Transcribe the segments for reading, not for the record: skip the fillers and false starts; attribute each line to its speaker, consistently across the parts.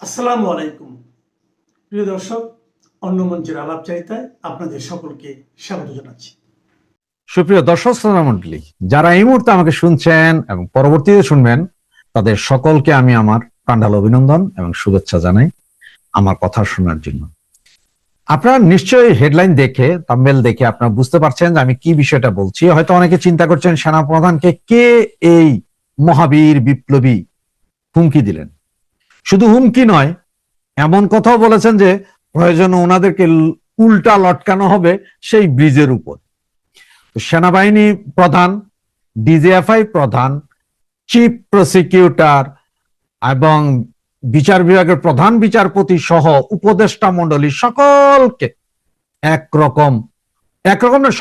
Speaker 1: আসসালামু আলাইকুম প্রিয় দর্শক, অন্য মঞ্চের আলাপচারিতায় আপনাদের সকলকে স্বাগত জানাচ্ছি।
Speaker 2: সুপ্রিয় দর্শক শ্রোতা মণ্ডলী, যারা এই মুহূর্তে আমাকে শুনছেন এবং পরবর্তীতে শুনবেন, তাদের সকলকে আমি আমার প্রাণঢাল অভিনন্দন এবং শুভেচ্ছা জানাই আমার কথা শোনার জন্য। আপনারা নিশ্চয়ই হেডলাইন দেখে, থাম্বনেল দেখে আপনারা বুঝতে পারছেন যে আমি কি বিষয়টা বলছি। হয়তো অনেকে চিন্তা করছেন সেনাপ্রধানকে কে এই মহাবীর বিপ্লবী হুমকি দিলেন। শুধু হুমকি নয়, এমন কথাও বলেছেন যে প্রয়োজনে ওনাদেরকে উল্টা লটকানো হবে সেই ব্রিজের উপর। সেনাবাহিনী প্রধান, ডিজিএফআই প্রধান, চিফ প্রসিকিউটর এবং বিচার বিভাগের প্রধান বিচারপতি সহ উপদেষ্টা মণ্ডলী সকলকে একরকম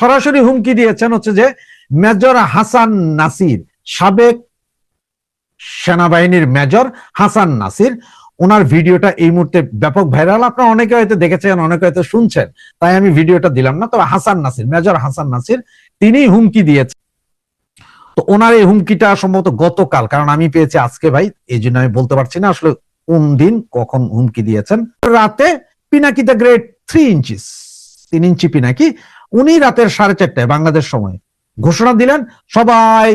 Speaker 2: সরাসরি হুমকি দিয়েছেন হচ্ছে যে মেজর হাসান নাসির, সাবেক সেনাবাহিনীর মেজর হাসান নাসির, ওনার ভিডিওটা এই মুহূর্তে ব্যাপক ভাইরাল। আপনারা অনেকে হয়তো দেখেছেন, অনেকে হয়তো শুনছেন, তাই আমি ভিডিওটা দিলাম না। তবে হাসান নাসির, মেজর হাসান নাসির, তিনি হুমকি দিয়েছেন। তো ওনার এই হুমকিটা সম্ভবত গতকাল, কারণ আমি পেয়েছি আজকে ভাই, এই জন্য আমি বলতে পারছি না আসলে কোন দিন কখন হুমকি দিয়েছেন। রাতে পিনাকি দ্য গ্রেট 3 ইঞ্চি পিনাকি, উনি রাতের 4:30টায় বাংলাদেশ সময় ঘোষণা দিলেন, সবাই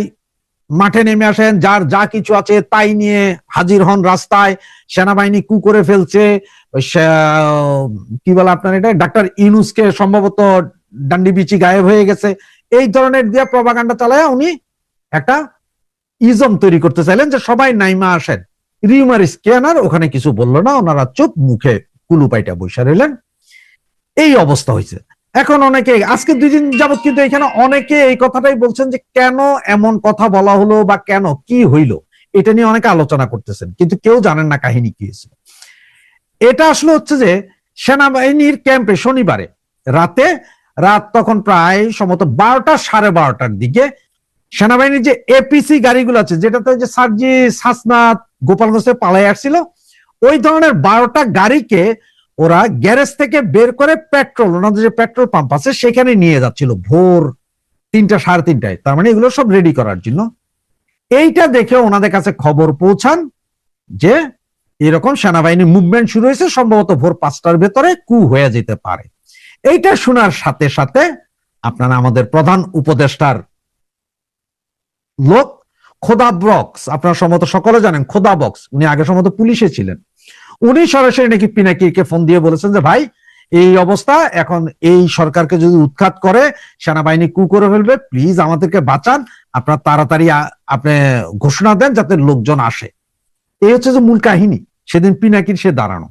Speaker 2: মাঠে নেমে আসেন, যার যা কিছু আছে তাই নিয়ে হাজির হন রাস্তায়, সেনাবাহিনী কু করে ফেলছে, কি বলে আপনার এটা, ডাক্তার ইউনূসকে সম্ভবত ডান্ডি বিচি গায়েব হয়ে গেছে, এই ধরনের দিয়ে প্রপাগান্ডা চালায় উনি একটা ইজম তৈরি করতে চাইলেন যে সবাই নাইমা আসেন। রিউমার স্ক্যানার ওখানে কিছু বললো না, ওনারা চুপ মুখে কুলুপাইটা বৈশা রইলেন। এই অবস্থা হয়েছে। এখন অনেকে আজকে 2 দিন যাবত কিন্তু এখানে অনেকে এই কথাটাই বলছেন যে কেন এমন কথা বলা হলো বা কেন কি হইলো, এটা নিয়ে অনেকে আলোচনা করতেছেন, কিন্তু কেউ জানেন না কাহিনী কি হয়েছে। এটা আসলে হচ্ছে যে সেনাবাহিনীর ক্যাম্পে শনিবারে রাত তখন প্রায় সম্ভবত 12টা 12:30টার দিকে সেনাবাহিনীর যে এপিসি গাড়িগুলো আছে, যেটাতে যে সার্জিস, হাসনাত, গোপালগঞ্জে পালাই আসছিল, ওই ধরনের 12টা গাড়িকে ওরা গ্যারেজ থেকে বের করে পেট্রোল, ওনাদের যে পেট্রোল পাম্প আছে সেখানে নিয়ে যাচ্ছিল ভোর 3টা 3:30টায়। তার মানে এগুলো সব রেডি করার জন্য। এইটা দেখে ওনাদের কাছে খবর পৌঁছান যে এরকম সেনাবাহিনী মুভমেন্ট শুরু হয়েছে, সম্ভবত ভোর 5টার ভেতরে কু হয়ে যেতে পারে। এইটা শোনার সাথে সাথে আপনারা আমাদের প্রধান উপদেষ্টার লোক খোদা বক্স, আপনারা সম্ভবত সকলে জানেন খোদা বক্স, উনি আগে সম্ভবত পুলিশে ছিলেন, উনি সরাসরি নাকি পিনাকিকে ফোন দিয়ে বলেছেন যে ভাই এই অবস্থা, এখন এই সরকারকে যদি উৎখাত করে সেনাবাহিনী কু করে ফেলবে, প্লিজ আমাদেরকে বাঁচান, আপনারা তাড়াতাড়ি আপনি ঘোষণা দেন যাতে লোকজন আসে। এই হচ্ছে যে মূল কাহিনী সেদিন পিনাকির সে দাঁড়ানো।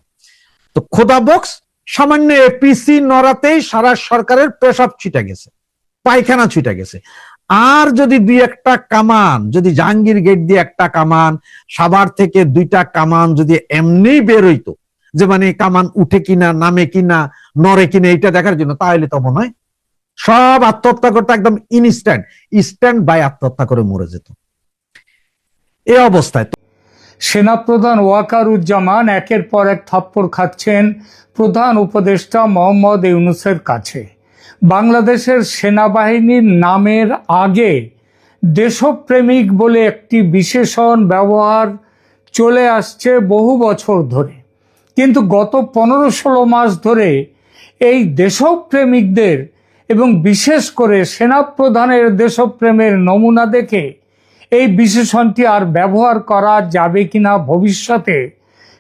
Speaker 2: তো খোদা বক্স সামান্য এপিসি নড়াতেই সারা সরকারের পেশাব ছিটা গেছে, পায়খানা ছিটা গেছে। আর যদি 2-1টা কামান, যদি জাহাঙ্গীর গেট দিয়ে একটা কামান, সাভার থেকে 2টা কামান যদি এমনি বের হইতো, যে মানে কামান উঠে কিনা, নামে কিনা, নড়ে কিনা, এটা দেখার জন্য, তাহলে তো মনে হয় সব আত্মহত্যা করতে একদম স্ট্যান্ড বাই আত্মহত্যা করে মরে যেত। এই অবস্থায়
Speaker 3: সেনাপ্রধান ওয়াকারুজ্জামান একের পর এক থাপ্পড় খাচ্ছেন প্রধান উপদেষ্টা মোহাম্মদ ইউনূসের কাছে। বাংলাদেশের সেনাবাহিনীর নামের আগে দেশপ্রেমিক বলে একটি বিশেষণ ব্যবহার চলে আসছে বহু বছর ধরে, কিন্তু গত 15-16 মাস ধরে এই দেশপ্রেমিকদের এবং বিশেষ করে সেনাপ্রধানের দেশপ্রেমের নমুনা দেখে এই বিশেষণটি আর ব্যবহার করা যাবে কিনা ভবিষ্যতে,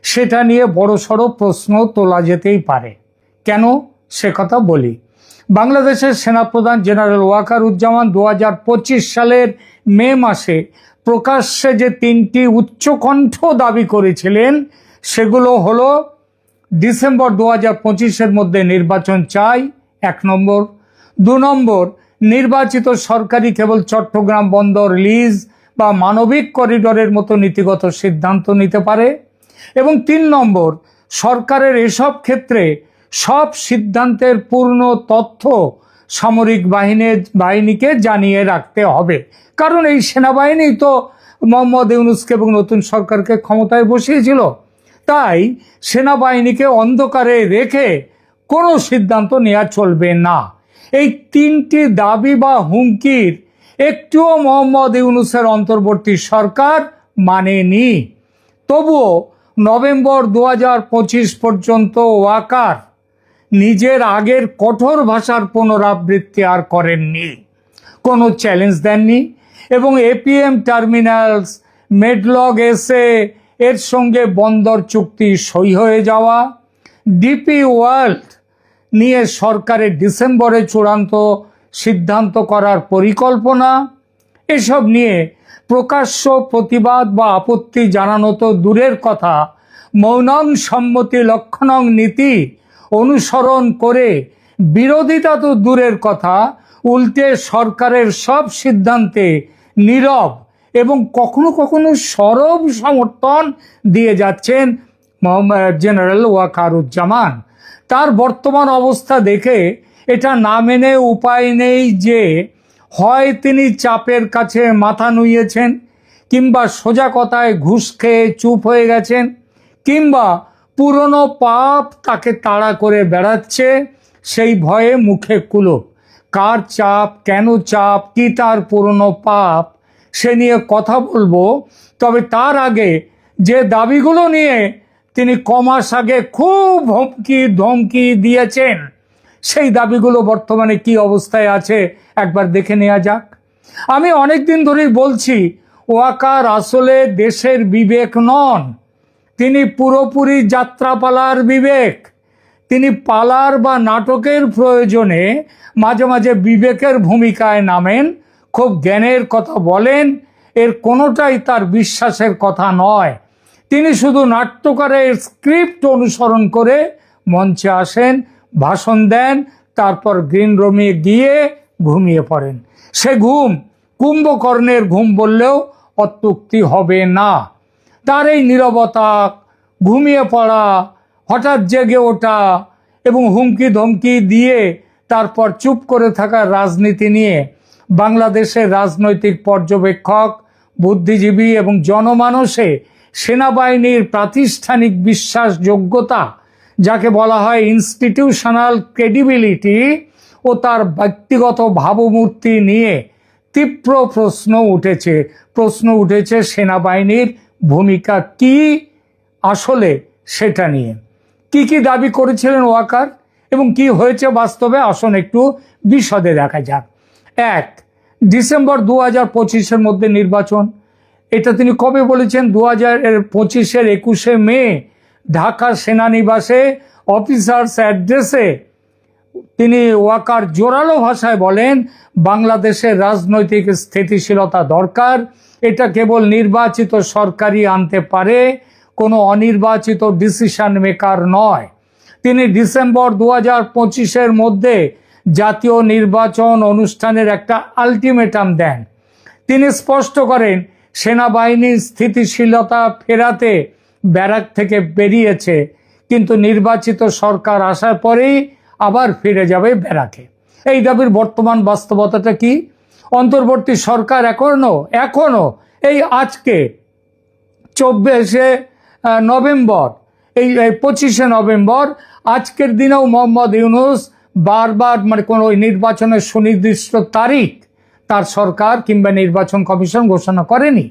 Speaker 3: সেটা নিয়ে বড়সড় প্রশ্ন তোলা যেতেই পারে। কেন সে কথা বলি। বাংলাদেশের সেনাপ্রধান জেনারেল ওয়াকারুজ্জামান 2025 সালের মে মাসে প্রকাশ্যে যে 3টি উচ্চকণ্ঠ দাবি করেছিলেন, সেগুলো হলো ডিসেম্বর 2025-এর মধ্যে নির্বাচন চাই 1 নম্বর, 2 নম্বর নির্বাচিত সরকারি কেবল চট্টগ্রাম বন্দর লিজ বা মানবিক করিডোরের মতো নীতিগত সিদ্ধান্ত নিতে পারে, এবং 3 নম্বর সরকারের এসব ক্ষেত্রে সব সিদ্ধান্তের পূর্ণ তথ্য সামরিক বাহিনীকে জানিয়ে রাখতে হবে। কারণ এই সেনাবাহিনী তো মোহাম্মদ ইউনূসকে এবং নতুন সরকারকে ক্ষমতায় বসিয়েছিল, তাই সেনাবাহিনীকে অন্ধকারে রেখে কোনো সিদ্ধান্ত নেওয়া চলবে না। এই 3টি দাবি বা হুমকির একটিও মোহাম্মদ ইউনূসের অন্তর্বর্তী সরকার মানেনি। তবুও নভেম্বর 2025 পর্যন্ত ওয়াকার নিজের আগের কঠোর ভাষার পুনরাবৃত্তি আর করেননি, কোনো চ্যালেঞ্জ দেননি এবং এপিএম টার্মিনালস, মেডলগ এসে এর সঙ্গে বন্দর চুক্তি সই হয়ে যাওয়া, ডিপি ওয়ার্ল্ড নিয়ে সরকারের ডিসেম্বরে চূড়ান্ত সিদ্ধান্ত করার পরিকল্পনা, এসব নিয়ে প্রকাশ্য প্রতিবাদ বা আপত্তি জানানো তো দূরের কথা, মৌনং সম্মতি লক্ষণং নীতি অনুসরণ করে বিরোধিতা তো দূরের কথা, উল্টে সরকারের সব সিদ্ধান্তে নীরব এবং কখনো কখনো সরব সমর্থন দিয়ে যাচ্ছেন জেনারেল ওয়াকারুজ্জামান। তার বর্তমান অবস্থা দেখে এটা না মেনে উপায় নেই যে হয় তিনি চাপের কাছে মাথা নুইয়েছেন, কিংবা সোজা কথায় ঘুষ খেয়ে চুপ হয়ে গেছেন, কিংবা পুরনো পাপ তাকে তাড়া করে বেড়াচ্ছে, সেই ভয়ে মুখে কুলুপ। কার চাপ, কেন চাপ, কি তার পুরনো পাপ, সে নিয়ে কথা বলবো। তবে তার আগে যে দাবিগুলো নিয়ে তিনি কমাস আগে খুব হুমকি ধমকি দিয়েছেন, সেই দাবিগুলো বর্তমানে কি অবস্থায় আছে একবার দেখে নেওয়া যাক। আমি অনেকদিন ধরেই বলছি, ওয়াকার আসলে দেশের বিবেক নন, তিনি পুরোপুরি যাত্রাপালার বিবেক। তিনি পালার বা নাটকের প্রয়োজনে মাঝে মাঝে বিবেকের ভূমিকায় নামেন, খুব জ্ঞানের কথা বলেন, এর কোনোটাই তার বিশ্বাসের কথা নয়। তিনি শুধু নাট্যকারের স্ক্রিপ্ট অনুসরণ করে মঞ্চে আসেন, ভাষণ দেন, তারপর গ্রিন রুমে গিয়ে ঘুমিয়ে পড়েন। সে ঘুম কুম্ভকর্ণের ঘুম বললেও অত্যুক্তি হবে না। তার এই নীরবতা, ঘুমিয়ে পড়া, হঠাৎ জেগে ওঠা এবং হুমকি ধমকি দিয়ে তারপর চুপ করে থাকার রাজনীতি নিয়ে বাংলাদেশের রাজনৈতিক পর্যবেক্ষক, বুদ্ধিজীবী এবং জনমানসে সেনাবাহিনীর প্রাতিষ্ঠানিক বিশ্বাসযোগ্যতা, যাকে বলা হয় ইনস্টিটিউশনাল ক্রেডিবিলিটি, ও তার ব্যক্তিগত ভাবমূর্তি নিয়ে তীব্র প্রশ্ন উঠেছে সেনাবাহিনীর ভূমিকা কি আসলে সেটা নিয়ে। কি কি দাবি করেছিলেন ওয়াকার এবং কি হয়েছে বাস্তবে, আসুন একটু বিশদে দেখা যাক। 1, ডিসেম্বর 2025-এর মধ্যে নির্বাচন। এটা তিনি কবে বলেছেন? 2025-এর 21শে মে ঢাকার সেনানিবাসে অফিসার্স অ্যাড্রেসে তিনি ওয়াকার জোরালো ভাষায় বলেন, বাংলাদেশের রাজনৈতিক স্থিতিশীলতা দরকার, এটা কেবল নির্বাচিত সরকারই আনতে পারে, কোনো অনির্বাচিত ডিসিশন মেকার নয়। তিনি ডিসেম্বর 2025-এর মধ্যে জাতীয় নির্বাচন অনুষ্ঠানের একটা আলটিমেটাম দেন। তিনি স্পষ্ট করেন, সেনাবাহিনীর স্থিতিশীলতা ফেরাতে ব্যারাক থেকে বেরিয়েছে, কিন্তু নির্বাচিত সরকার আসার পরেই আবার ফিরে যাবে ব্যারাকে। এই দাবির বর্তমান বাস্তবতাটা কি? অন্তর্বর্তী সরকার এখনো এই আজকে 24শে নভেম্বর, এই 25শে নভেম্বর, আজকের দিনেও মোহাম্মদ ইউনূস বারবার কোনো নির্বাচনের সুনির্দিষ্ট তারিখ তার সরকার কিংবা নির্বাচন কমিশন ঘোষণা করেনি।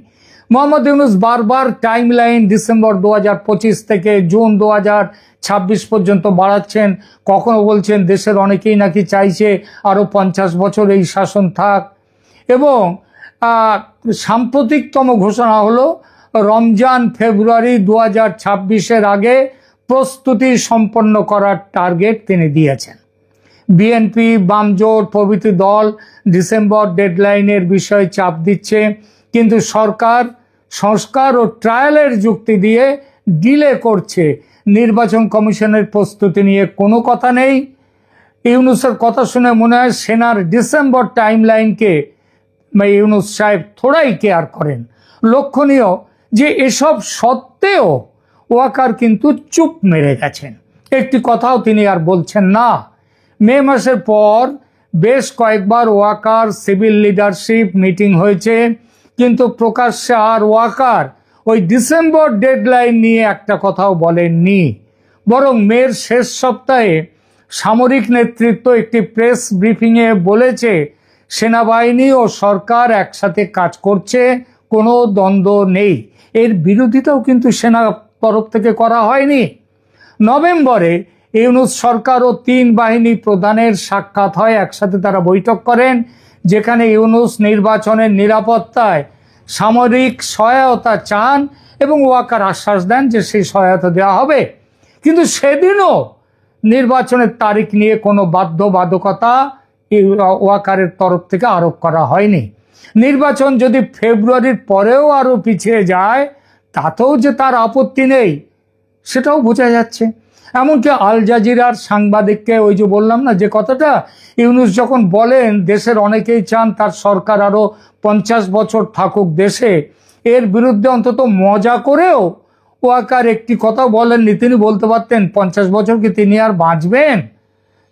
Speaker 3: মোহাম্মদ ইউনূস বারবার টাইম লাইন ডিসেম্বর 2025 থেকে জুন 2026 পর্যন্ত বাড়াচ্ছেন। কখনো বলছেন দেশের অনেকেই নাকি চাইছে আরো 50 বছর এই শাসন থাক, এবং সাম্প্রতিকতম ঘোষণা হলো রমজান ফেব্রুয়ারি 2026-এর আগে প্রস্তুতি সম্পন্ন করার টার্গেট তিনি দিয়েছেন। বিএনপি, বামজোট প্রভৃতি দল ডিসেম্বর ডেডলাইনের বিষয়ে চাপ দিচ্ছে, কিন্তু সরকার সংস্কার ও ট্রায়ালের যুক্তি দিয়ে ডিলে করছে। নির্বাচন কমিশনের প্রস্তুতি নিয়ে কোনো কথা নেই। ইউনূসের কথা শুনে মনে হয় সেনার ডিসেম্বর টাইমলাইনকে ইউনূস সাহেব থোড়াই কেয়ার করেন। লক্ষণীয় যে এসব সত্ত্বেও ওয়াকার কিন্তু চুপ মেরে গেছেন, একটি কথাও তিনি আর বলছেন না। মে মাসের পর বেশ কয়েকবার ওয়াকার সিভিল লিডারশিপ মিটিং হয়েছে, কিন্তু প্রকাশ্যে আর ওয়াকার ওই ডিসেম্বর ডেডলাইন নিয়ে একটা কথাও বলেননি। বরং মের শেষ সপ্তাহে সামরিক নেতৃত্ব একটি প্রেস ব্রিফিংয়ে বলেছে, সেনাবাহিনী ও সরকার একসাথে কাজ করছে, কোনো দ্বন্দ্ব নেই। এর বিরোধিতাও কিন্তু সেনা তরফ থেকে করা হয়নি। নভেম্বরে ইউনূস সরকার ও 3 বাহিনী প্রধানের সাক্ষাৎ হয়, একসাথে তারা বৈঠক করেন, যেখানে ইউনূস নির্বাচনের নিরাপত্তায় সামরিক সহায়তা চান এবং ওয়াকার আশ্বাস দেন যে সেই সহায়তা দেওয়া হবে। কিন্তু সেদিনও নির্বাচনের তারিখ নিয়ে কোনো বাধ্যবাধকতা ওয়াকারের তরফ থেকে আরোপ করা হয়নি। নির্বাচন যদি ফেব্রুয়ারির পরেও আরো পিছিয়ে যায় তাতেও যে তার আপত্তি নেই সেটাও বোঝা যাচ্ছে। এমনকি আল জাজিরার সাংবাদিককে ওই যে বললাম না যে কথাটা, ইউনূস যখন বলেন দেশের অনেকেই চান তার সরকার আরো 50 বছর থাকুক দেশে, এর বিরুদ্ধে অন্তত মজা করেও ওয়াকার একটি কথা বলেননি। তিনি বলতে পারতেন 50 বছর কি তিনি আর বাঁচবেন,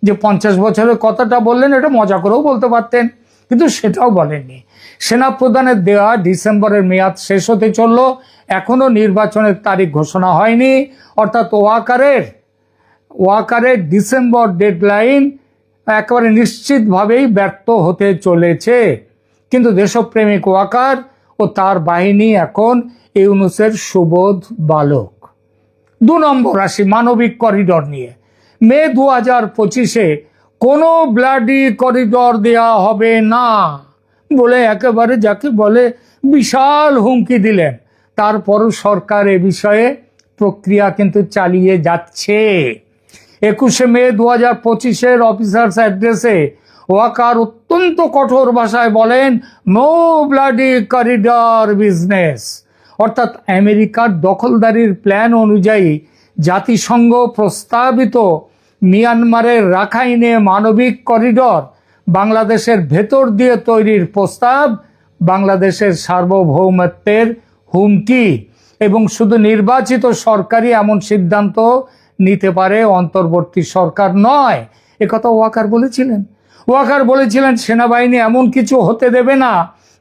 Speaker 3: যে 50 বছরের কথাটা বললেন এটা মজা করেও বলতে পারতেন, কিন্তু সেটাও বলেননি। সেনাপ্রধানের দেওয়া ডিসেম্বরের মেয়াদ শেষ হতে চলল, এখনো নির্বাচনের তারিখ ঘোষণা হয়নি, অর্থাৎ ওয়াকারের ডিসেম্বর ডেডলাইন একেবারে নিশ্চিতভাবেই ব্যর্থ হতে চলেছে। কিন্তু দেশপ্রেমিক ওয়াকার ও তার বাহিনী এখন ইউনূসের সুবোধ বালক। 2 নম্বর আসি মানবিক করিডর নিয়ে। মে 2025-এ কোনো ব্লাডি করিডর দেয়া হবে না বলে একেবারে যাকে বলে বিশাল হুমকি দিলেন। তারপরও সরকার এ বিষয়ে প্রক্রিয়া কিন্তু চালিয়ে যাচ্ছে। 21শে মে 2025-এর অফিসার্স অ্যাড্রেসে ওয়াকার অত্যন্ত কঠোর ভাষায় বলেন, নো ব্লাডি করিডর বিজনেস। অর্থাৎ আমেরিকার দখলদারির প্ল্যান অনুযায়ী জাতিসংঘ প্রস্তাবিত মিয়ানমারের রাখাইনে মানবিক করিডর বাংলাদেশের ভেতর দিয়ে তৈরির প্রস্তাব বাংলাদেশের সার্বভৌমত্বের হুমকি, এবং শুধু নির্বাচিত সরকারই এমন সিদ্ধান্ত নিতে পারে, অন্তর্বর্তী সরকার নয়। একথা ওয়াকার বলেছিলেন। ওয়াকার বলেছিলেন সেনাবাহিনী এমন কিছু হতে দেবে না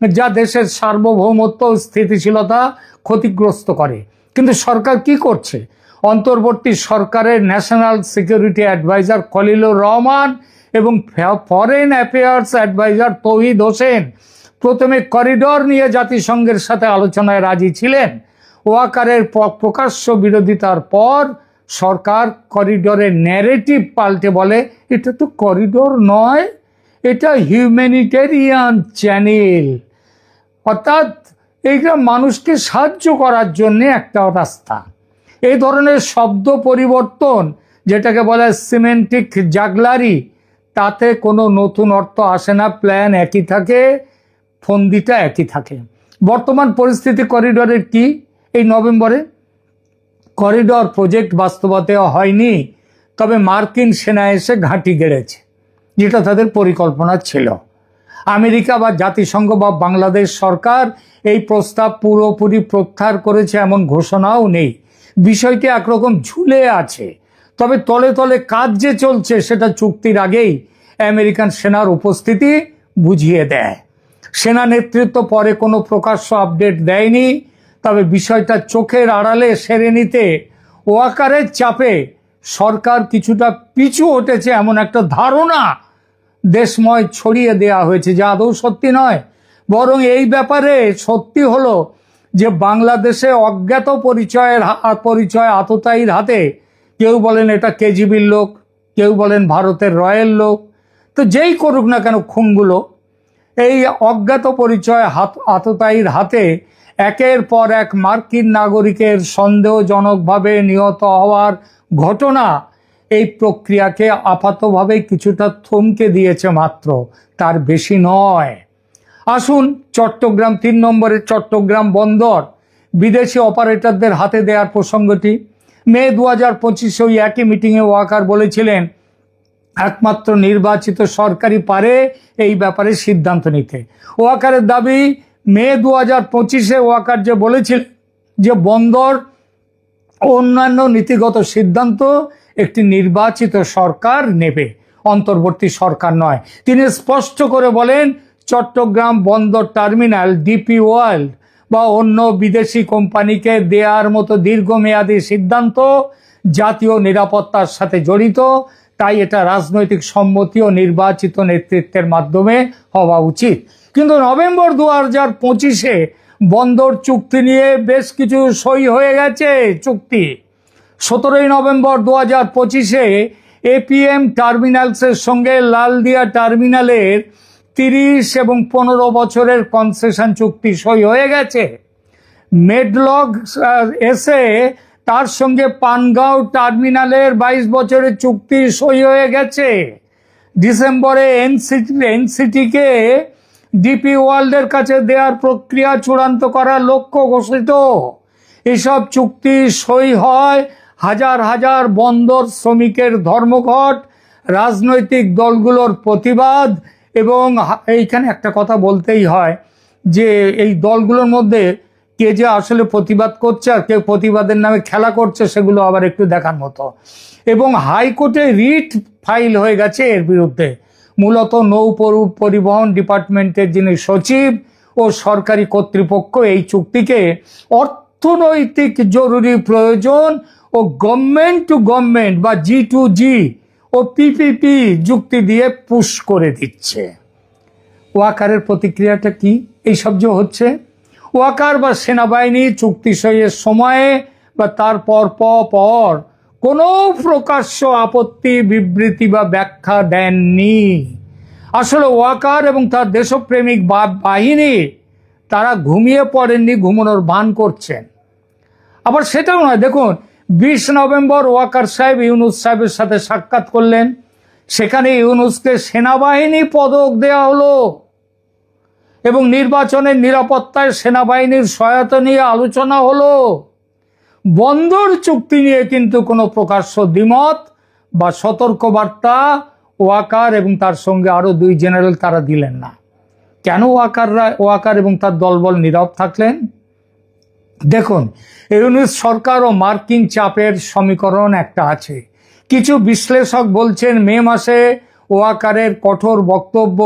Speaker 3: যা দেশের সার্বভৌমত্ব ও স্থিতিশীলতা ক্ষতিগ্রস্ত করে। কিন্তু সরকার কি করছে? অন্তর্বর্তী সরকারের national security adviser Khalilur Rahman এবং foreign affairs adviser Touhid Hossain প্রথমে করিডর নিয়ে জাতিসংঘের সাথে আলোচনায় রাজি ছিলেন। ওয়াকারের প্রকাশ্য বিরোধিতার পর সরকার করিডরের ন্যারেটিভ পাল্টে বলে এটা তো করিডর নয়, এটা হিউম্যানিটেরিয়ান চ্যানেল, অর্থাৎ এইটা মানুষকে সাহায্য করার জন্য একটা রাস্তা। এই ধরনের শব্দ পরিবর্তন, যেটাকে বলে সিমেন্টিক জাগলারি, তাতে কোনো নতুন অর্থ আসে না, প্ল্যান একই থাকে, ফন্দিটা একই থাকে। বর্তমান পরিস্থিতি করিডরের কি? এই নভেম্বরে করিডর প্রজেক্ট বাস্তবায়িত হয়নি, তবে মার্কিন সেনা এসে ঘাঁটি গেড়েছে, যেটা তাদের পরিকল্পনা ছিল। আমেরিকা বা জাতিসংঘ বা বাংলাদেশ সরকার এই প্রস্তাব পুরোপুরি প্রত্যাহার করেছে এমন ঘোষণাও নেই। বিষয়টি একরকম ঝুলে আছে। তবে তলে তলে কাজ যে চলছে সেটা চুক্তির আগেই আমেরিকান সেনার উপস্থিতি বুঝিয়ে দেয়। সেনা নেতৃত্ব পরে কোনো প্রকাশ্য আপডেট দেয়নি, তবে বিষয়টা চোখের আড়ালে সেরে নিতে ওয়াকারের চাপে সরকার কিছুটা পিছু হটেছে এমন একটা ধারণা দেশময় ছড়িয়ে দেয়া হয়েছে, যা আদৌ সত্যি নয়। বরং এই ব্যাপারে সত্যি হলো যে বাংলাদেশে অজ্ঞাত পরিচয় আততায়ীর হাতে, কেউ বলেন এটা কেজিবির লোক, কেউ বলেন ভারতের রয়েল লোক, তো যেই করুক না কেন খুনগুলো, এই অজ্ঞাত পরিচয় আততায়ীর হাতে একের পর এক মার্কিন নাগরিকের সন্দেহজনকভাবে নিহত হওয়ার ঘটনা এই প্রক্রিয়াকে আপাতভাবে কিছুটা থমকে দিয়েছে মাত্র, তার বেশি নয়। আসুন চট্টগ্রাম 3 নম্বরের চট্টগ্রাম বন্দর বিদেশি অপারেটরদের হাতে দেওয়ার প্রসঙ্গটি। মে 2025 ওই একই মিটিংয়ে ওয়াকার বলেছিলেন একমাত্র নির্বাচিত সরকারই পারে এই ব্যাপারে সিদ্ধান্ত নিতে। ওয়াকারের দাবি, মে 2025-এ ওয়াকার যে বলেছিলেন যে বন্দর অন্যান্য নীতিগত সিদ্ধান্ত একটি নির্বাচিত সরকার নেবে, অন্তর্বর্তী সরকার নয়। তিনি স্পষ্ট করে বলেন চট্টগ্রাম বন্দর টার্মিনাল ডিপি ওয়ার্ল্ড বা অন্য বিদেশি কোম্পানিকে দেওয়ার মতো দীর্ঘমেয়াদী সিদ্ধান্ত জাতীয় নিরাপত্তার সাথে জড়িত, তাই এটা রাজনৈতিক সম্মতি ও নির্বাচিত নেতৃত্বের মাধ্যমে হওয়া উচিত। কিন্তু নভেম্বর 2025-এ বন্দর চুক্তি নিয়ে বেশ কিছু সই হয়ে গেছে চুক্তি। 17 নভেম্বর 2025-এ এপিএম টার্মিনালসের সঙ্গে লালদিয়া টার্মিনালের 30 এবং 15 বছরের কনসেশন চুক্তি সই হয়ে গেছে। মেডলগ এসে তার সঙ্গে পানগাঁও টার্মিনালের 22 বছরের চুক্তি সই হয়ে গেছে। ডিসেম্বরে এনসিটিকে ডিপি ওয়ার্ল্ডের কাছে দেওয়ার প্রক্রিয়া চূড়ান্ত করার লক্ষ্য ঘোষিত। এসব চুক্তি সই হয় হাজার হাজার বন্দর শ্রমিকের ধর্মঘট, রাজনৈতিক দলগুলোর প্রতিবাদ, এবং এইখানে একটা কথা বলতেই হয় যে এই দলগুলোর মধ্যে কে যে আসলে প্রতিবাদ করছে আর কে প্রতিবাদের নামে খেলা করছে সেগুলো আবার একটু দেখার মতো। এবং হাইকোর্টে রিট ফাইল হয়ে গেছে এর বিরুদ্ধে। মূলত নৌ পরিবহন ডিপার্টমেন্টের যিনি সচিব ও সরকারি কর্তৃপক্ষ এই চুক্তিকে অর্থনৈতিক জরুরি প্রয়োজন ও গভর্নমেন্ট টু গভর্নমেন্ট বা G2G ও পিপিপি যুক্তি দিয়ে পুশ করে দিচ্ছে। ওয়াকারের প্রতিক্রিয়াটা কি? এইসব যে হচ্ছে, ওয়াকার বা সেনাবাহিনী চুক্তি সইয়ের সময়ে বা তার পর কোনো প্রকাশ্য আপত্তি, বিবৃতি বা ব্যাখ্যা দেননি। আসলে ওয়াকার এবং তার দেশপ্রেমিক বাহিনী তারা ঘুমিয়ে পড়েননি, ঘুমানোর ভান করছেন। আবার সেটাও নয়, দেখুন 20 নভেম্বর ওয়াকার সাহেব ইউনুস সাহেবের সাথে সাক্ষাৎ করলেন। সেখানে ইউনুসকে সেনাবাহিনী পদক দেয়া হলো এবং নির্বাচনের নিরাপত্তায় সেনাবাহিনীর সহায়তা নিয়ে আলোচনা হলো। বন্দর চুক্তি নিয়ে কিন্তু কোনো প্রকাশ্য দ্বিমত বা সতর্কবার্তা ওয়াকার এবং তার সঙ্গে আরো 2 জেনারেল তারা দিলেন না। কেন ওয়াকার এবং তার দলবল নীরব থাকলেন? দেখুন, ইউনুস সরকার ও মার্কিন চাপের সমীকরণ একটা আছে। কিছু বিশ্লেষক বলছেন মে মাসে ওয়াকারের কঠোর বক্তব্য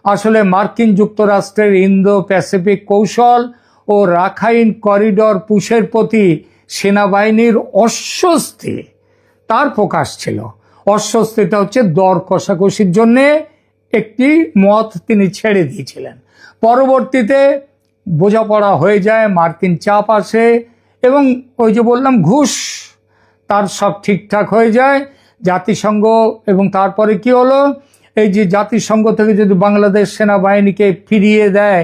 Speaker 3: আসলে মার্কিন যুক্তরাষ্ট্রের ইন্দো প্যাসিফিক কৌশল ও রাখাইন করিডর পুশের প্রতি সেনাবাহিনীর অস্বস্তি তার প্রকাশ ছিল। অস্বস্তিটা হচ্ছে দর কষাকষির জন্য একটি মত তিনি ছেড়ে দিয়েছিলেন। পরবর্তীতে বোঝাপড়া হয়ে যায়, মার্কিন চাপ আসে এবং ওই যে বললাম ঘুষ, তার সব ঠিকঠাক হয়ে যায়। জাতিসংঘ এবং তারপরে কি হলো, এই যে জাতিসংঘ থেকে যদি বাংলাদেশ সেনাবাহিনীকে ফিরিয়ে দেয়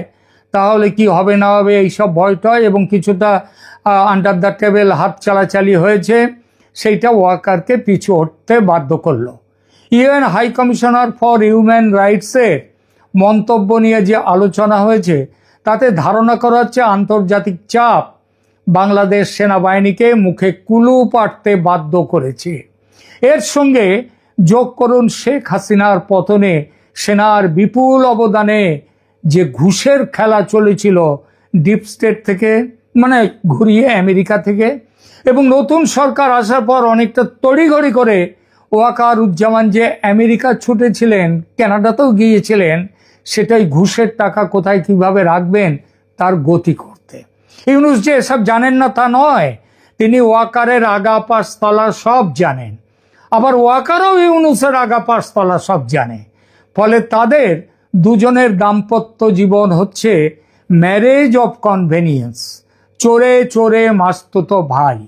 Speaker 3: তাহলে কি হবে না হবে এইসব ভয়টয় এবং কিছুটা আন্ডার দ্য টেবিল হাত চালাচালি হয়েছে, সেইটা ওয়াকারকে পিছু হটতে বাধ্য করলো। UN high commissioner for human রাইটসের মন্তব্য নিয়ে যে আলোচনা হয়েছে তাতে ধারণা করা হচ্ছে আন্তর্জাতিক চাপ বাংলাদেশ সেনাবাহিনীকে মুখে কুলু পাড়তে বাধ্য করেছে। এর সঙ্গে যোগ করুন শেখ হাসিনার পতনে সেনার বিপুল অবদানে যে ঘুষের খেলা চলেছিল ডিপ স্টেট থেকে, মানে ঘুরিয়ে আমেরিকা থেকে, এবং নতুন সরকার আসার পর অনেকটা তড়িঘড়ি করে ওয়াকারুজ্জামান যে আমেরিকা ছুটেছিলেন, কানাডাতেও গিয়েছিলেন, সেটাই ঘুষের টাকা কোথায় কিভাবে রাখবেন তার গতি করতে। ইউনুস যে এসব জানেন না তা নয়, তিনি ওয়াকারের আগা পাশতলা সব জানেন, আবার ওয়াকারও ইউনুসের আগা পাশতলা সব জানে। ফলে তাদের দুজনের দাম্পত্য জীবন হচ্ছে ম্যারেজ অফ কনভেনিয়েন্স, চোরে চোরে মাস্তুতো ভাই,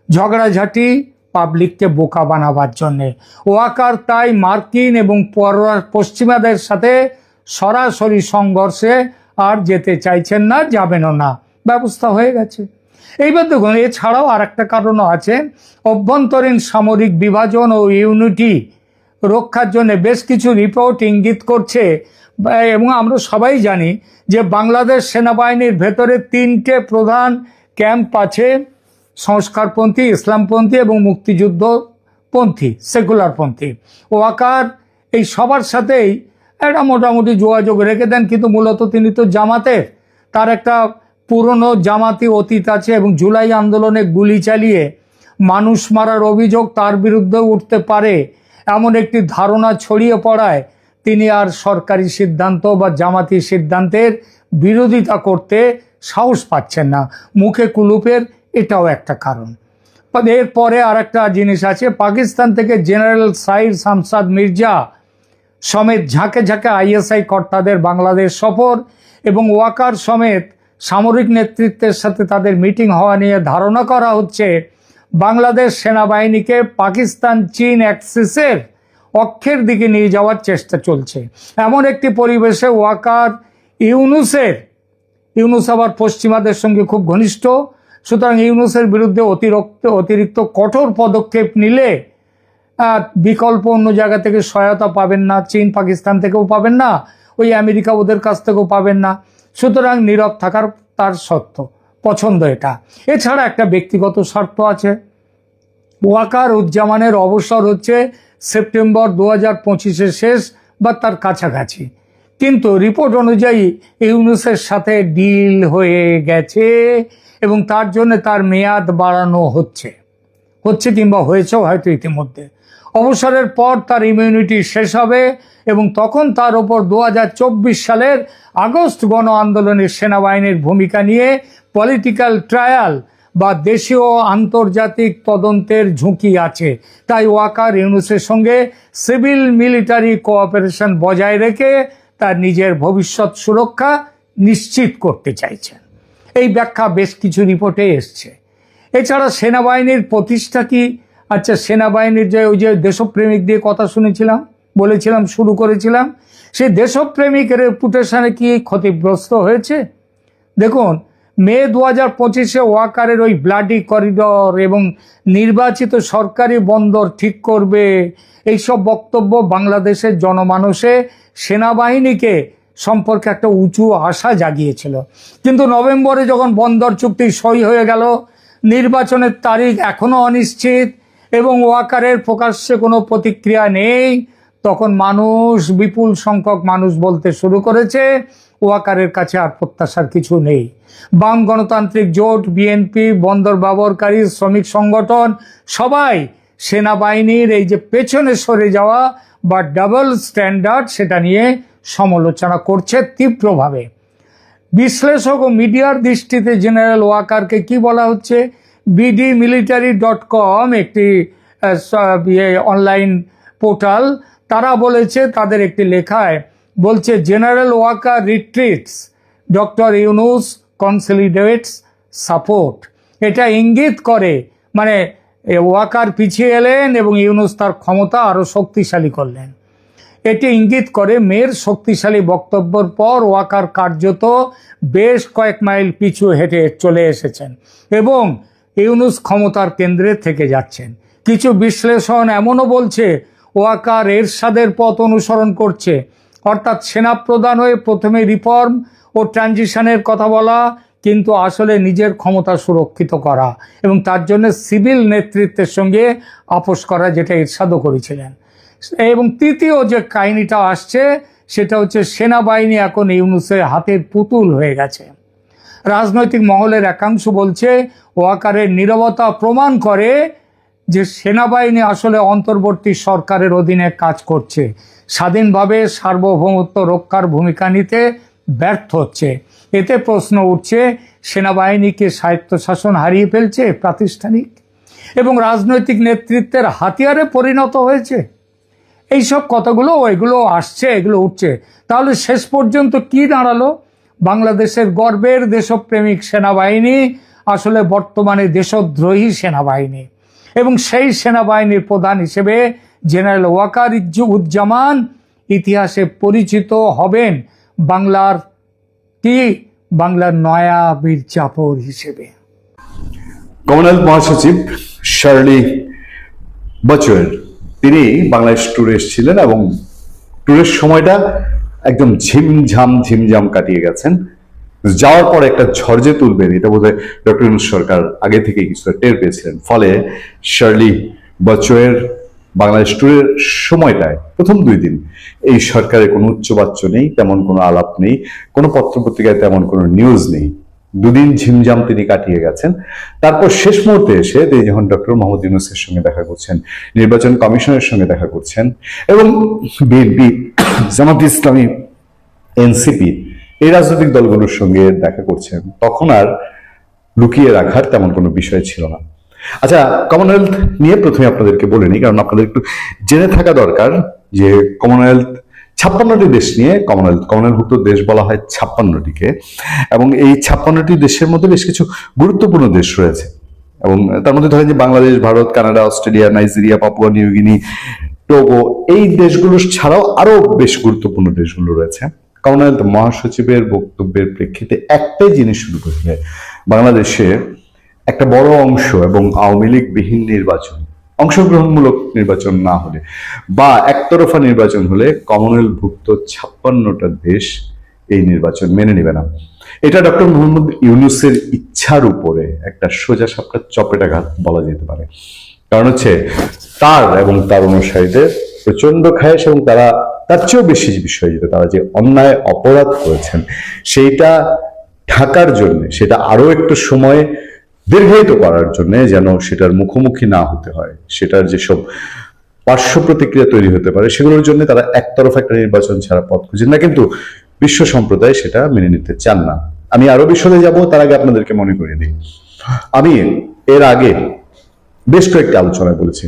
Speaker 3: ঝগড়াঝাটি পাবলিককে বোকা বানাবার জন্যে। ওয়াকার তাই মার্কিন এবং পশ্চিমাদের সাথে সরাসরি সংঘর্ষে আর যেতে চাইছেন না, যাবেনও না, ব্যবস্থা হয়ে গেছে। এইবার দেখুন, এছাড়াও আর একটা কারণও আছে। অভ্যন্তরীণ সামরিক বিভাজন ও ইউনিটি রক্ষার জন্য বেশ কিছু রিপোর্ট ইঙ্গিত করছে, এবং আমরা সবাই জানি যে বাংলাদেশ সেনাবাহিনীর ভেতরে 3টে প্রধান ক্যাম্প আছে, সংস্কারপন্থী, ইসলামপন্থী এবং মুক্তিযুদ্ধপন্থী, সেকুলারপন্থী। ওয়াকার এই সবার সাথেই একটা মোটামুটি যোগাযোগ রেখে দেন, কিন্তু মূলত তিনি তো জামাতের, তার একটা পুরনো জামাতি অতীত আছে এবং জুলাই আন্দোলনে গুলি চালিয়ে মানুষ মারার অভিযোগ তার বিরুদ্ধে উঠতে পারে এমন একটি ধারণা ছড়িয়ে পড়ায় তিনি আর সরকারি সিদ্ধান্ত বা জামাতি সিদ্ধান্তের বিরোধিতা করতে সাহস পাচ্ছেন না, মুখে কুলুপের এটাও একটা কারণ। এরপরে আর একটা জিনিস আছে, পাকিস্তান থেকে জেনারেল সাইর শামসাদ মির্জা সমেত ঝাঁকে ঝাঁকে আইএসআই কর্তাদের বাংলাদেশ সফর এবং ওয়াকার সমেত সামরিক নেতৃত্বের সাথে তাদের মিটিং হওয়া নিয়ে ধারণা করা হচ্ছে বাংলাদেশ সেনাবাহিনীকে পাকিস্তান চীন অ্যাক্সিসের অক্ষের দিকে নিয়ে যাওয়ার চেষ্টা চলছে। এমন একটি পরিবেশে ওয়াকার ইউনুস আবার পশ্চিমাদের সঙ্গে খুব ঘনিষ্ঠ, সুতরাং ইউনুসের বিরুদ্ধে অতিরিক্ত কঠোর পদক্ষেপ নিলে বিকল্প অন্য জায়গা থেকে সহায়তা পাবেন না, চীন পাকিস্তান থেকেও পাবেন না, ওই আমেরিকা ওদের কাছ থেকেও পাবেন না, সুতরাং নীরব থাকার তার পছন্দ এটা। এছাড়া একটা ব্যক্তিগত স্বার্থ আছে। ওয়াকার উজ্জামানের অবসর হচ্ছে সেপ্টেম্বর 2025 শেষ বা তার কাছাকাছি, কিন্তু রিপোর্ট অনুযায়ী ইউনুসের সাথে ডিল হয়ে গেছে এবং তার জন্য তার মেয়াদ বাড়ানো হচ্ছে কিংবা হয়েছেও হয়তো ইতিমধ্যে। অবসরের পর তার ইমিউনিটি শেষ হবে এবং তখন তার ওপর 2024 সালের আগস্ট গণ আন্দোলনের সেনাবাহিনীর ভূমিকা নিয়ে পলিটিক্যাল ট্রায়াল বা দেশীয় আন্তর্জাতিক তদন্তের ঝুঁকি আছে। তাই ওয়াকার ইউনুসের সঙ্গে সিভিল মিলিটারি কোঅপারেশন বজায় রেখে তার নিজের ভবিষ্যৎ সুরক্ষা নিশ্চিত করতে চাইছেন। এই ব্যাখ্যা বেশ কিছু রিপোর্টে এসছে। এছাড়া সেনাবাহিনীর প্রতিষ্ঠা কি? আচ্ছা, সেনাবাহিনীর ওই যে দেশপ্রেমিক দিয়ে কথা শুরু করেছিলাম, সেই দেশপ্রেমিকের রেপুটেশনে কি ক্ষতিগ্রস্ত হয়েছে? দেখুন, মে 2025 ওয়াকারের ওই ব্লাডি করিডর এবং নির্বাচিত সরকারি বন্দর ঠিক করবে এইসব বক্তব্য বাংলাদেশের জনমানসে সেনাবাহিনীকে সম্পর্কে একটা উঁচু আশা জাগিয়েছিল। কিন্তু নভেম্বরে যখন বন্দর চুক্তি সই হয়ে গেল, নির্বাচনের তারিখ এখনো অনিশ্চিত এবং ওয়াকারের প্রকাশ্যে কোনো প্রতিক্রিয়া নেই, তখন বিপুল সংখ্যক মানুষ বলতে শুরু করেছে ওয়াকারের কাছে আর প্রত্যাশার কিছু নেই। বাম গণতান্ত্রিক জোট, বিএনপি, বন্দর ব্যবহারকারী শ্রমিক সংগঠন সবাই সেনাবাহিনীর এই যে পেছনে সরে যাওয়া বা ডাবল স্ট্যান্ডার্ড, সেটা নিয়ে সমালোচনা করছে তীব্রভাবে। বিশ্লেষক ও মিডিয়ার দৃষ্টিতে জেনারেল ওয়াকারকে কি বলা হচ্ছে? bdmilitary.com একটি অনলাইন পোর্টাল, তারা বলেছে, তাদের একটি লেখায় বলছে, general Waker retreats, doctor Yunus consolidates support. এটা ইঙ্গিত করে, মানে ওয়াকার পিছিয়ে এলেন এবং ইউনুস তার ক্ষমতা আরো শক্তিশালী করলেন। এটি ইঙ্গিত করে মেয়ের শক্তিশালী বক্তব্যের পর ওয়াকার কার্যত বেশ কয়েক মাইল পিছু হেঁটে চলে এসেছেন এবং ইউনুস ক্ষমতার কেন্দ্রে থেকে যাচ্ছেন। কিছু বিশ্লেষণ এমনও বলছে ওয়াকার এরশাদের পথ অনুসরণ করছে, অর্থাৎ সেনাপ্রধান হয়ে প্রথমে রিফর্ম ও ট্রানজিশনের কথা বলা, কিন্তু আসলে নিজের ক্ষমতা সুরক্ষিত করা এবং তার জন্য সিভিল নেতৃত্বের সঙ্গে আপোষ করা, যেটা এরশাদও করেছিলেন। এবং তৃতীয় যে কাহিনীটা আসছে সেটা হচ্ছে সেনাবাহিনী এখন ইউনুসের হাতের পুতুল হয়ে গেছে। রাজনৈতিক মহলের একাংশ বলছে ওয়াকারের নীরবতা প্রমাণ করে যে সেনাবাহিনী আসলে অন্তর্বর্তী সরকারের অধীনে কাজ করছে, স্বাধীনভাবে সার্বভৌমত্ব রক্ষার ভূমিকা নিতে ব্যর্থ হচ্ছে। এতে প্রশ্ন উঠছে, সেনাবাহিনীকে স্বায়ত্তশাসন হারিয়ে ফেলছে, প্রাতিষ্ঠানিক এবং রাজনৈতিক নেতৃত্বের হাতিয়ারে পরিণত হয়েছে। এইসব কথাগুলো এগুলো আসছে, এগুলো উঠছে। তাহলে শেষ পর্যন্ত কি দাঁড়ালো? বাংলাদেশের গর্বের দেশপ্রেমিক সেনাবাহিনী আসলে বর্তমানে দেশদ্রোহী সেনাবাহিনী এবং সেই সেনাবাহিনীর প্রধান হিসেবে জেনারেল ওয়াকার উজ্জামান ইতিহাসে পরিচিত হবেন বাংলার নয়া বীর চাপর হিসেবে।
Speaker 4: কমনওয়েলথ মহাসচিব শার্লি বচওয়েল তিনি বাংলাদেশ ট্যুরে এসেছিলেন এবং ট্যুরের সময়টা একদম ঝিমঝাম কাটিয়ে গেছেন। যাওয়ার পর একটা ঝড় যে তুলবেন, এটা বোধহয় ডক্টর ইউনূস সরকার আগে থেকে কিছুটা টের পেয়েছিলেন। ফলে শার্লি বচওয়েল বাংলাদেশ ট্যুরের সময়টায় প্রথম 2 দিন এই সরকারের কোনো উচ্চবাচ্য নেই, তেমন কোনো আলাপ নেই, কোনো পত্রপত্রিকায় তেমন কোনো নিউজ নেই। 2 দিন ঝিমঝাম তিনি কাটিয়ে গেছেন। তারপর শেষ মুহূর্তে এসে তিনি যখন ডক্টর মোহাম্মদ ইউনূসের সঙ্গে দেখা করছেন, নির্বাচন কমিশনের সঙ্গে দেখা করছেন এবং বিএনপি, জামাত ইসলামী, এনসিপি এই রাজনৈতিক দলগুলোর সঙ্গে দেখা করছেন, তখন আর লুকিয়ে রাখার তেমন কোনো বিষয় ছিল না। আচ্ছা, কমনওয়েলথ নিয়ে প্রথমে আপনাদেরকে বলে নিই, কারণ আপনাদের একটু জেনে থাকা দরকার যে কমনওয়েলথ 56টি দেশ নিয়ে কমনওয়েলথভুক্ত দেশ বলা হয় 56টিকে, এবং এই 56টি দেশের মধ্যে বেশ কিছু গুরুত্বপূর্ণ দেশ রয়েছে, এবং তার মধ্যে ধরেন যে Bangladesh, Bharat, Canada, Australia, Nigeria, Papua New Guinea, Togo, এই দেশগুলো ছাড়াও আরো বেশ গুরুত্বপূর্ণ দেশগুলো রয়েছে। কমনওয়েলথ মহাসচিবের বক্তব্যের প্রেক্ষিতে একটাই জিনিস শুরু বোঝা যায়, বাংলাদেশে একটা বড় অংশ এবং আওয়ামী লীগ বিহীন নির্বাচন, অংশগ্রহণমূলক নির্বাচন না হলে বা একতরফা নির্বাচন হলে কমনওয়েলথভুক্ত 56টা দেশ এই নির্বাচন মেনে নেবে না। এটা ডক্টর মোহাম্মদ ইউনূসের ইচ্ছার উপরে একটা সোজা সাপটা চপেটাঘাত বলা যেতে পারে। কারণ হচ্ছে তার এবং তার অনুসারীদের প্রচন্ড খায়েশ, এবং তারা তার চেয়েও বেশি বিষয় যেটা তারা যে অন্যায় অপরাধ করেছেন সেইটা ঢাকার জন্য, সেটা আরো একটু সময় দীর্ঘায়িত করার জন্য, যেন সেটার মুখোমুখি না হতে হয়, সেটার যেসব পার্শ্ব প্রতিক্রিয়া তৈরি হতে পারে সেগুলোর জন্য তারা একতরফা একটা নির্বাচন ছাড়া পথ খুঁজেন না, কিন্তু বিশ্ব সম্প্রদায় সেটা মেনে নিতে চান না। আমি আরো বিশদে যাব, তার আগে আপনাদেরকে মনে করিয়ে দিই, আমি এর আগে বেশ কয়েকটি আলোচনায় বলেছি,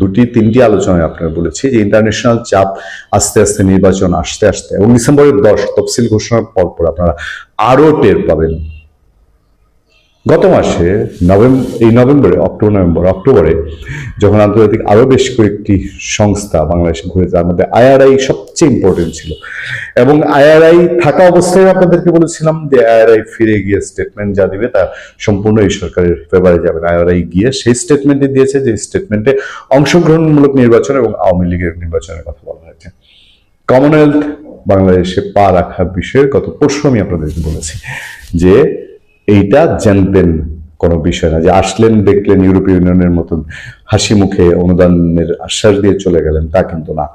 Speaker 4: 2-3টি আলোচনায় আপনারা বলেছি যে ইন্টারন্যাশনাল চাপ আস্তে আস্তে নির্বাচন আসতে আসতে, এবং ডিসেম্বরের 10 তফসিল ঘোষণার পর আপনারা আরো টের পাবেন। গত মাসে অক্টোবরে যখন আন্তর্জাতিক আরো বেশ কয়েকটি সংস্থা বাংলাদেশে ঘুরে, তার মধ্যে আইআরআই সবচেয়ে ইম্পর্টেন্ট ছিল, এবং আইআরআই থাকা অবস্থায় আপনাদেরকে বলেছিলাম যে আইআরআই ফিরে গিয়ে স্টেটমেন্ট যা দিবে তা সম্পূর্ণ এই সরকারের ফেভারে যাবে। আইআরআই গিয়ে সেই স্টেটমেন্টে দিয়েছে, যে স্টেটমেন্টে অংশগ্রহণমূলক নির্বাচন এবং আওয়ামী লীগের নির্বাচনের কথা বলা হয়েছে। কমনওয়েলথ বাংলাদেশে পা রাখার বিষয়ে গত পরশু আমি আপনাদেরকে বলেছি যে এইটা জানতেন কোনো বিষয় না, যে আসলেন, দেখলেন, ইউরোপীয় ইউনিয়নের মতন হাসি মুখে অনুদানের আশ্বাস দিয়ে চলে গেলেন, তা কিন্তু না।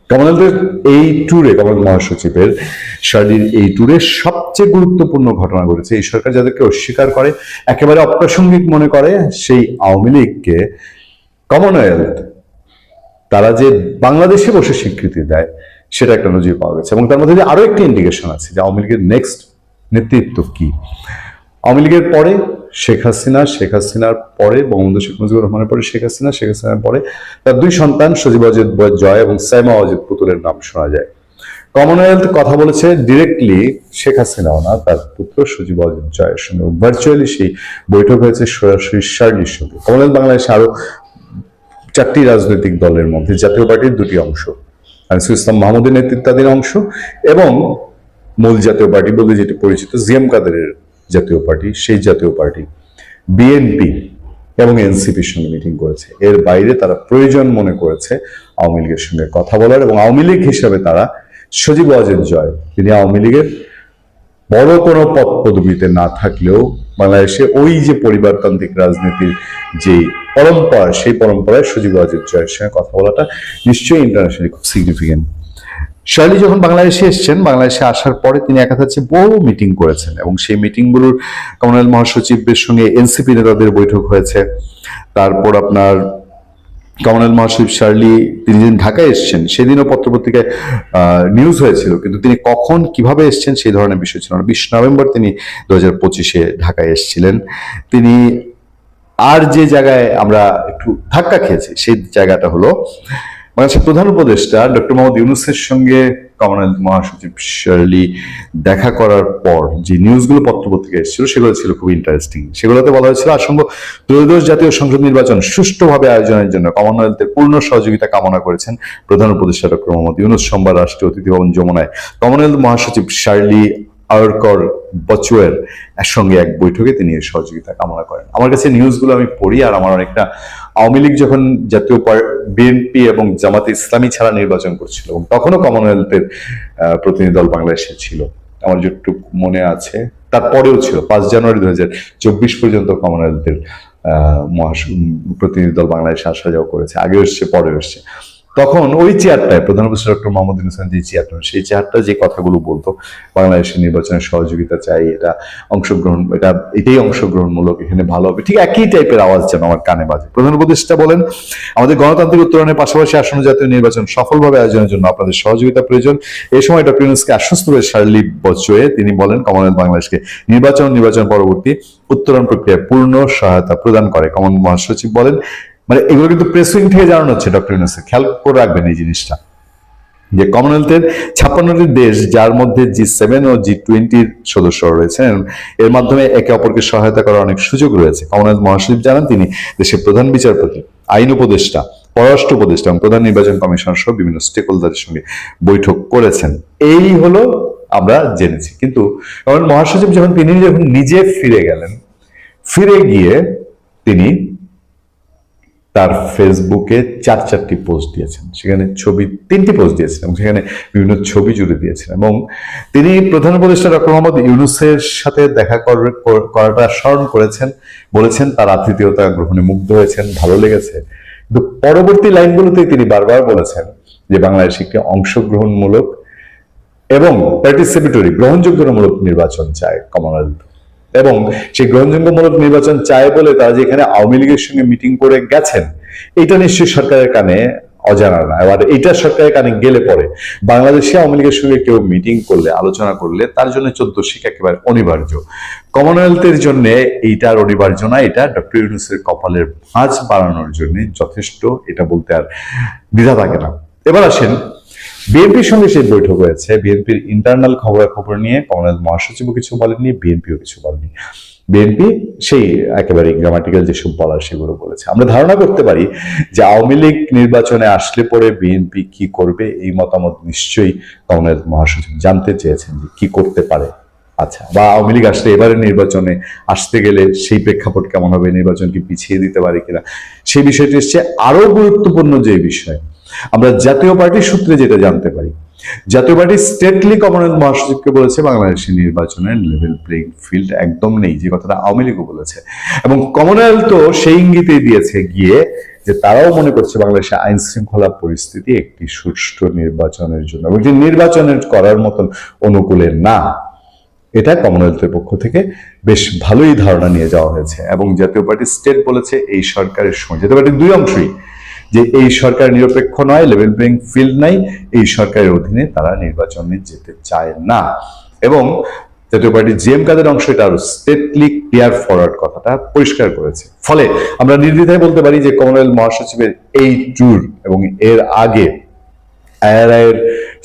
Speaker 4: কমনওয়েলথের এই ট্যুরে, কমনওয়েলথ মহাসচিবের শার্লির এই ট্যুরে সবচেয়ে গুরুত্বপূর্ণ ঘটনা ঘটেছে। এই সরকার যাদেরকে অস্বীকার করে, একেবারে অপ্রাসঙ্গিক মনে করে, সেই আওয়ামী লীগকে কমনওয়েলথ তারা যে বাংলাদেশে বসে স্বীকৃতি দেয় সেটা একটা নজির পাওয়া গেছে, এবং তার মধ্যে আরো একটি ইন্ডিকেশন আছে যে আওয়ামী লীগের নেক্সট নেতৃত্ব কি। আওয়ামী লীগের পরে শেখ হাসিনা, শেখ হাসিনার পরে বঙ্গবন্ধু শেখ মুজিবুর রহমানের পরে শেখ হাসিনা, শেখ হাসিনার পরে তার 2 সন্তান সজীব ওয়াজেদ জয় এবং সাইমা ওয়াজেদ পুতুলের নাম শোনা যায়। কমনওয়েলথ কথা বলেছে ডিরেক্টলি শেখ হাসিনাও না, তার পুত্র সজীব ওয়াজেদ জয়ের সঙ্গে ভার্চুয়ালি সেই বৈঠক হয়েছে সরাসরি শার্লির সঙ্গে। কমনওয়েলথ বাংলাদেশে আরো 4টি রাজনৈতিক দলের মধ্যে জাতীয় পার্টির 2টি অংশ, আনিসুল ইসলাম মাহমুদের নেতৃত্বাধীন অংশ, এবং মূল জাতীয় পার্টি বলে যেটি পরিচিত জিএম কাদেরের জাতীয় পার্টি, সেই জাতীয় পার্টি বিএনপি এবং এনসিপির সঙ্গে মিটিং করেছে। এর বাইরে তারা প্রয়োজন মনে করেছে আওয়ামী লীগের সঙ্গে কথা বলার, এবং আওয়ামী লীগ হিসাবে তারা সজীব ওয়াজেদ জয়, তিনি আওয়ামী লীগের বড় কোনো পদ পদবিতে না থাকলেও বাংলাদেশে ওই যে পরিবারতান্ত্রিক রাজনীতির যে পরম্পরা, সেই পরম্পরায় সজীব ওয়াজেদ জয়ের সঙ্গে কথা বলাটা নিশ্চয়ই ইন্টারন্যাশনালি খুব সিগনিফিকেন্ট। শার্লি যখন বাংলাদেশে এসেছেন, বাংলাদেশে আসার পরে তিনি একাধারে বহু মিটিং করেছেন, এবং সেই মিটিংগুলোর কমনওয়েলথ মহাসচিবের সঙ্গে এনসিপি নেতাদের বৈঠক হয়েছে। তারপর আপনার কমনওয়েলথ মহাসচিব শার্লি তিনি যেদিন ঢাকায় এসেছেন সেদিনও পত্রপত্রিকায় নিউজ হয়েছিল, কিন্তু তিনি কখন কিভাবে এসেছেন সেই ধরনের বিষয় ছিল না। 20 নভেম্বর তিনি 2025-এ ঢাকায় এসেছিলেন। তিনি আর যে জায়গায় আমরা একটু ধাক্কা খেয়েছি সেই জায়গাটা হলো বাংলাদেশের প্রধান উপদেষ্টা ডক্টর মোহাম্মদ ইউনূসের সঙ্গে কমনওয়েলথ মহাসচিব শার্লি দেখা করার পর যে নিউজগুলো পত্রপত্রিকায় এসেছিল সেগুলো ছিল খুব ইন্টারেস্টিং। সেগুলোতে বলা হয়েছিল আসন্ন ত্রয়োদশ জাতীয় সংসদ নির্বাচন সুষ্ঠুভাবে আয়োজনের জন্য কমনওয়েলথের পূর্ণ সহযোগিতা কামনা করেছেন প্রধান উপদেষ্টা ডক্টর মোহাম্মদ ইউনূস। সোমবার রাষ্ট্রীয় অতিথি ভবন যমুনায় কমনওয়েলথ মহাসচিব শার্লি আওয়ারকর বচুয়ের সঙ্গে এক বৈঠকে তিনি এর সহযোগিতা কামনা করেন। আমার কাছে নিউজগুলো আমি পড়ি, আর আমার অনেকটা আওয়ামী লীগ যখন জাতীয় বিএনপি এবং জামাতে ইসলামী ছাড়া নির্বাচন করছিল, এবং তখনও কমনওয়েলথের প্রতিনিধি দল বাংলাদেশে ছিল, আমার যেটুকু মনে আছে তারপরেও ছিল 5 জানুয়ারি 2024 পর্যন্ত কমনওয়েলথের প্রতিনিধি দল বাংলাদেশে আসা যাওয়া করেছে, আগে এসছে পরে এসছে। তখন ওই চেয়ারটায় প্রধান উপদেষ্টা ডক্টর মোহাম্মদ ইউনূস যে চেয়ারটা, সেই চেয়ারটা যে কথাগুলো বলতো বাংলাদেশের নির্বাচনের সহযোগিতা চাই, এটা অংশগ্রহণ, এটাই অংশগ্রহণমূলক, এখানে ভালো হবে, ঠিক একই টাইপের আওয়াজ যেন আমার কানে বাজে। প্রধান উপদেষ্টা বলেন, আমাদের গণতান্ত্রিক উত্তরণের পাশাপাশি আসন্ন জাতীয় নির্বাচন সফলভাবে আয়োজনের জন্য আপনাদের সহযোগিতা প্রয়োজন। এই সময় ডক্টর ইউনূসকে আশ্বস্ত করে শার্লি বচুয়ে তিনি বলেন কমনওয়েলথ বাংলাদেশকে নির্বাচন পরবর্তী উত্তরণ প্রক্রিয়ায় পূর্ণ সহায়তা প্রদান করে। কমনওয়েলথ মহাসচিব বলেন, মানে এগুলো কিন্তু প্রেস উইং থেকে জানানো হচ্ছে ডক্টর ইউনূসকে, খেয়াল করে রাখবেন এই জিনিসটা। যে কমনওয়েলথের 56টি দেশ, যার মধ্যে G7 ও G20 সদস্য রয়েছেন, এর মাধ্যমে একে অপরকে সহায়তা করার অনেক সুযোগ রয়েছে। কমনওয়েলথ মহাসচিব জানান তিনি দেশের প্রধান বিচারপতি, আইন উপদেষ্টা, পররাষ্ট্র উপদেষ্টা এবং প্রধান নির্বাচন কমিশনার সহ বিভিন্ন স্টেক হোল্ডারের সঙ্গে বৈঠক করেছেন। এই হলো আমরা জেনেছি। কিন্তু কমনওয়েলথ মহাসচিব যখন নিজে ফিরে গেলেন, ফিরে গিয়ে তিনি তার ফেসবুকে 4টি পোস্ট দিয়েছেন, সেখানে ছবি 3টি পোস্ট দিয়েছেন এবং সেখানে বিভিন্ন ছবি জুড়ে দিয়েছেন এবং তিনি প্রধান উপদেষ্টা ডক্টর মোহাম্মদ ইউনূসের সাথে দেখা করাটা স্মরণ করেছেন, বলেছেন তার আতিথেয়তা গ্রহণে মুগ্ধ হয়েছেন, ভালো লেগেছে। কিন্তু পরবর্তী লাইনগুলোতে তিনি বারবার বলেছেন যে বাংলাদেশ একটি অংশগ্রহণমূলক এবং পার্টিসিপেটরি গ্রহণযোগ্যমূলক নির্বাচন চায় কমনওয়েলথ, এবং সেই গ্রহণযোগ্যমূলক নির্বাচন চায় বলে তারা যেখানে আওয়ামী লীগের সঙ্গে মিটিং করে গেছেন, এটা নিশ্চয়ই সরকারের কানে অজানা না। এবার এটা সরকারের কানে গেলে পরে বাংলাদেশে আওয়ামী লীগের সঙ্গে কেউ মিটিং করলে, আলোচনা করলে তার জন্য 14 শিখ একেবারে অনিবার্য। কমনওয়েলথের জন্য এইটার অনিবার্য না, এটা ডক্টর ইউনূসের কপালের ভাঁজ বাড়ানোর জন্য যথেষ্ট, এটা বলতে আর দ্বিধা থাকে না। এবার আসেন, বিএনপির সঙ্গে সেই বৈঠক হয়েছে। বিএনপির ইন্টারনাল খবরাখবর নিয়ে কমনওয়েলথ মহাসচিবও কিছু বলেননি, বিএনপিও কিছু বলেনি। বিএনপি সেই একেবারে গ্রামাটিক্যাল যেসব বলার সেগুলো বলেছে। আমরা ধারণা করতে পারি যে আওয়ামী লীগ নির্বাচনে আসলে পরে বিএনপি কি করবে, এই মতামত নিশ্চয়ই কমনওয়েলথ মহাসচিব জানতে চেয়েছেন যে কি করতে পারে। আচ্ছা, বা আওয়ামী লীগ আসলে এবারে নির্বাচনে আসতে গেলে সেই প্রেক্ষাপট কেমন হবে, নির্বাচন কি পিছিয়ে দিতে পারে কিনা, সেই বিষয়টি এসছে। আরো গুরুত্বপূর্ণ যে বিষয়, আমরা জাতীয় পার্টির সূত্রে যেটা জানতে পারি, জাতীয় পার্টি স্টেটলি কমনওয়েলথ মহাসচিবকে বলেছে বাংলাদেশের নির্বাচনের লেভেল প্লেইং ফিল্ড একদম নেই, যে কথাটা আওয়ামী লীগও বলেছে। এবং কমনওয়েলথও সেই ইঙ্গিতেই দিয়েছে গিয়ে যে তারাও মনে করছে বাংলাদেশে আইন শৃঙ্খলা পরিস্থিতি একটি সুষ্ঠু নির্বাচনের জন্য এবং যে নির্বাচনের করার মতন অনুকূলে না, এটা কমনওয়েলথের পক্ষ থেকে বেশ ভালোই ধারণা নিয়ে যাওয়া হয়েছে। এবং জাতীয় পার্টি স্টেট বলেছে এই সরকারের সময়, জাতীয় পার্টির দুই অংশই, যে এই সরকার নিরপেক্ষ নয়, লেভেল প্লেইং ফিল্ড নাই, এই সরকারের অধীনে তারা নির্বাচনে যেতে চায় না। এবং জাতীয় পার্টি জিএম কাদের অংশ এটা আরো স্টেটলি ক্লিয়ার ফরওয়ার্ড কথাটা পরিষ্কার করেছে। ফলে আমরা নির্দ্বিধায় বলতে পারি যে কমনওয়েলথ মহাসচিবের এই ট্যুর এবং এর আগে আইআরআই এর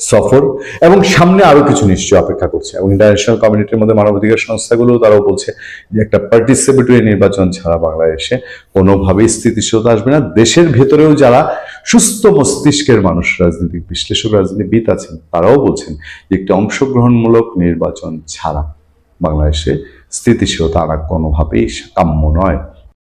Speaker 4: সফর এবং সামনে আরো কিছু নিশ্চয় অপেক্ষা করছে। এবং ইন্টারন্যাশনাল কমিউনিটির মধ্যে মানবাধিকার সংস্থাগুলো তারাও বলছে যে একটা পার্টিসিপেটরি নির্বাচন ছাড়া বাংলাদেশে কোনোভাবেই স্থিতিশীলতা আসবে না। দেশের ভেতরেও যারা সুস্থ মস্তিষ্কের মানুষ, রাজনৈতিক বিশ্লেষক, রাজনীতিবিদ আছেন, তারাও বলছেন যে একটি অংশগ্রহণমূলক নির্বাচন ছাড়া বাংলাদেশে স্থিতিশীলতা আনা কোনোভাবেই কাম্য নয়।